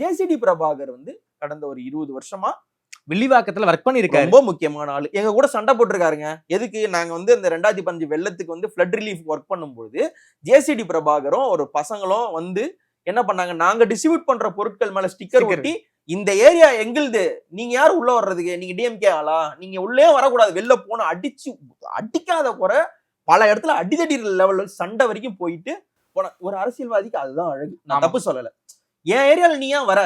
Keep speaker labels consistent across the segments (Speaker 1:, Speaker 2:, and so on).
Speaker 1: JCD Prabhakar வந்து கடந்த ஒரு 20 வருஷமா
Speaker 2: வில்லிவாக்கத்துல ஒர்க் பண்ணிருக்காரு.
Speaker 1: ரொம்ப முக்கியமான ஆளு. எங்க கூட சண்டை போட்டிருக்காருங்க. எதுக்கு? நாங்க வந்து அந்த 2015 வெள்ளத்துக்கு வந்து ஃப்ளட் ரிலீஃப் ஒர்க் பண்ணும்போது ஜேசிடி பிரபாகரும் ஒரு பசங்களும் வந்து என்ன பண்ணாங்க, நாங்க டிஸ்ட்ரிபியூட் பண்ற பொருட்கள் மேல ஸ்டிக்கர் ஒட்டி, இந்த ஏரியா எங்களுது, நீங்க யாரு உள்ள வர்றதுக்கு, நீங்க டிஎம்கே ஆளா, நீங்க உள்ளே வரக்கூடாது, வெளில போன அடிக்காத குறை பல இடத்துல அடிதடி லெவல்ல சண்டை வரைக்கும் போயிட்டு போன ஒரு அரசியல்வாதிக்கு அதுதான் அழகு. நான் தப்பு சொல்லல. என் ஏரியால நீ ஏன் வர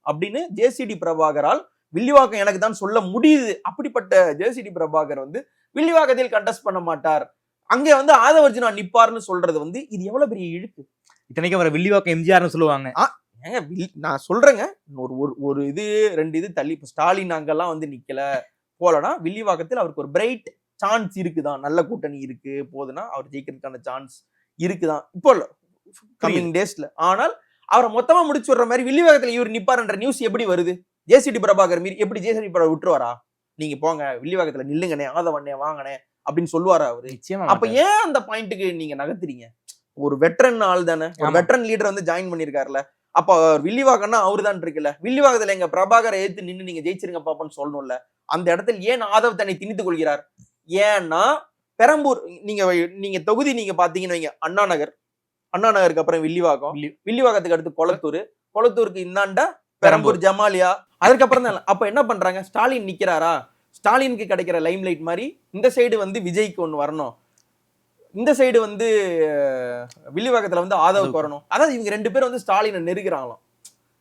Speaker 1: அப்படின்னு ஜேசிடி பிரபாகரால் வில்லிவாக்கம் எனக்கு தான் சொல்ல முடியுது. அப்படிப்பட்ட ஜேசிடி பிரபாகர் வந்து வில்லிவாக்கத்தில் கண்டெஸ்ட் பண்ண மாட்டார், அங்கே வந்து ஆதவர்ஜுனா நிப்பார்னு சொல்றது வந்து இது எவ்வளவு பெரிய இழுக்கு.
Speaker 2: இத்தனைக்கும் அவரை வில்லிவாக்கம் எம்ஜிஆர்னு சொல்லுவாங்க.
Speaker 1: ஏங்க நான் சொல்றேங்க, ஒரு இது 2 இது தள்ளி இப்ப ஸ்டாலின் அங்கெல்லாம் வந்து நிக்கல போலனா வில்லிவாக்கத்தில் அவருக்கு ஒரு பிரைட் சான்ஸ் இருக்குதான், நல்ல கூட்டணி இருக்கு போதுன்னா அவர் ஜெயிக்கிறதுக்கான சான்ஸ் இருக்குதான் இப்போ கமிங் டேஸ்ல. ஆனால் அவரை மொத்தமா முடிச்சு விடுற மாதிரி வில்லிவாக்கத்தில் இவர் நிப்பாருன்ற நியூஸ் எப்படி வருது? ஜேசிடி பிரபாகர் மீறி எப்படி ஜேசிடி பிரபாகர் விட்டுருவாரா? நீங்க போங்க வில்லிவாக்கத்துல நில்லுங்கனே, ஆதவண்ணே வாங்கனே அப்படின்னு சொல்லுவாரா அவரு? அப்ப ஏன் அந்த பாயிண்ட்டுக்கு நீங்க நகர்த்துறீங்க? ஒரு வெட்டரன் ஆள் தானே, ஒரு வெட்டரன் லீடர் வந்து ஜாயின் பண்ணிருக்காருல. அப்ப வில்லிவாக்கம்னா அவரு தான் இருக்குல்ல. வில்லிவாக்கத்துல எங்க பிரபாகரை ஏத்து நின்று நீங்க ஜெயிச்சிருங்க பாப்பான்னு சொல்லணும்ல. அந்த இடத்துல ஏன் ஆதவ் தன்னை திணித்துக் கொள்கிறார்? ஏன்னா பெரம்பூர் நீங்க தொகுதி நீங்க பாத்தீங்கன்னு அண்ணா நகருக்கு அப்புறம் வில்லிவாக்கம், வில்லிவாக்கத்துக்கு அடுத்து கொளத்தூருக்கு இந்தாண்டா பெரம்பூர் ஜமாலியா, அதுக்கப்புறம் தான். அப்ப என்ன பண்றாங்க? ஸ்டாலின் நிக்கிறாரா, ஸ்டாலினுக்கு கிடைக்கிற லைம் லைட் மாதிரி இந்த சைடு வந்து விஜய்க்கு ஒண்ணு வரணும், இந்த சைடு வந்து வில்லிவாக்கத்துல வந்து ஆதவுக்கு வரணும். அதாவது இவங்க 2 பேரும் வந்து ஸ்டாலினை நெருக்கிறாங்களாம்,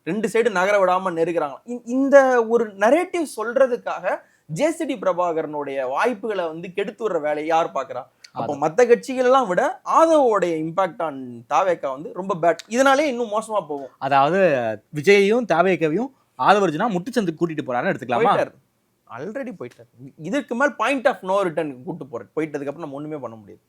Speaker 1: 2 சைடு நகர விடாம நெருக்கிறாங்களாம். இந்த ஒரு நரேட்டிவ் சொல்றதுக்காக ஜேசிடி பிரபாகரனுடைய வாய்ப்புகளை வந்து கெடுத்து வர்ற வேலையை யார் பாக்குறா? அப்போ மத்த கட்சிகள் எல்லாம் விட ஆதவோடைய இம்பாக்ட் ஆன் தாவேக்கா வந்து ரொம்ப பேட். இதனாலே இன்னும் மோசமா போகும்.
Speaker 2: அதாவது விஜயையும் தாவேக்காவையும் ஆதவர்ஜுனா முட்டுச்சந்துக்கு கூட்டிட்டு போறாருன்னு எடுத்துக்கலாமா?
Speaker 1: ஆல்ரெடி போயிட்டார். இதுக்கு மேல் பாயிண்ட் ஆஃப் நோ ரிட்டர்ன் கூட்டு போறேன். போயிட்டதுக்கு அப்புறம் நம்ம ஒண்ணுமே பண்ண முடியாது.